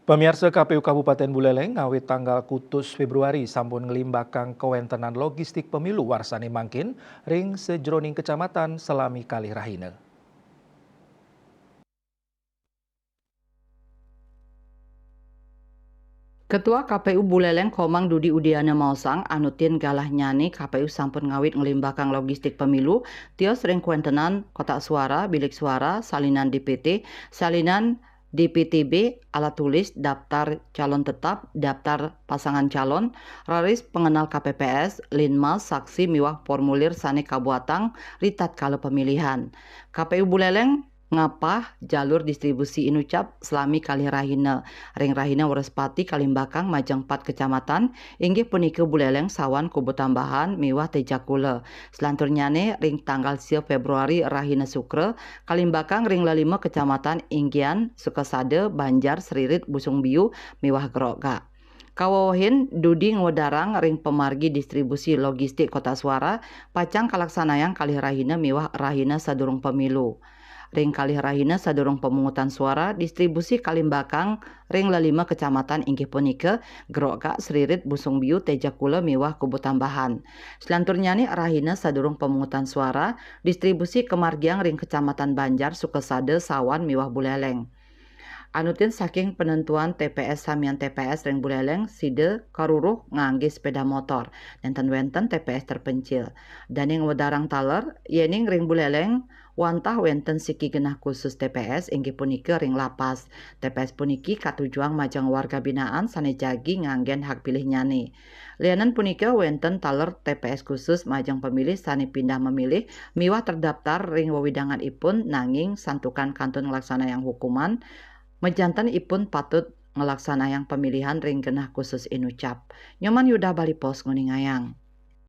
Pemirsa KPU Kabupaten Buleleng ngawit tanggal kutus Februari sampun ngelimbakang kewentenan logistik pemilu warsani mangkin ring sejroning kecamatan selami kali rahina. Ketua KPU Buleleng Komang Dudi Udiana Mausang anutin galah nyani KPU sampun ngawit ngelimbakang logistik pemilu tios ring kuentenan kotak suara, bilik suara, salinan DPT, salinan DPTB, alat tulis, daftar calon tetap, daftar pasangan calon, raris pengenal KPPS, linmas, saksi miwah formulir sane kabuatang, ritat kala pemilihan. KPU Buleleng ngapah jalur distribusi inucap selami kali rahina ring rahina Warespati Kalimbakang Majang 4 kecamatan inggih punika Buleleng sawan kubu tambahan miwah tejakula selanturnyane ring tanggal 10 Februari rahina Sukre Kalimbakang ring 5 kecamatan Inggian Sukasade Banjar Seririt Busung Biu miwah Geroga. Kawawahin Dudi ngodarang ring pemargi distribusi logistik kota suara pacang kalaksanayang kali rahina miwah rahina sadurung pemilu. Ring kalih rahina sadurung pemungutan suara distribusi Kalimbakang ring 5 kecamatan inggih punika Geroga, Seririt, Busung Biu, Tejakula miwah kubu tambahan. Selanturnyane rahina sadurung pemungutan suara distribusi kemargiang ring kecamatan Banjar, Sukasade, Sawan miwah Buleleng. Anutin saking penentuan TPS samian TPS ring Buleleng side karuruh ngangge sepeda motor wenten TPS terpencil dan yang wedarang taler yening ring Buleleng wantah wenten siki genah khusus TPS inggih punika ring lapas TPS puniki katujuang majang warga binaan sanejagi nganggen hak pilih nyane lianan punika wenten taler TPS khusus majang pemilih sane pindah memilih miwah terdaftar ring wewidangan ipun nanging santukan kantun ngelaksana yang hukuman mejantan ipun patut ngelaksana yang pemilihan ring genah khusus inucap. Nyoman Yuda Bali Pos Nguningayang.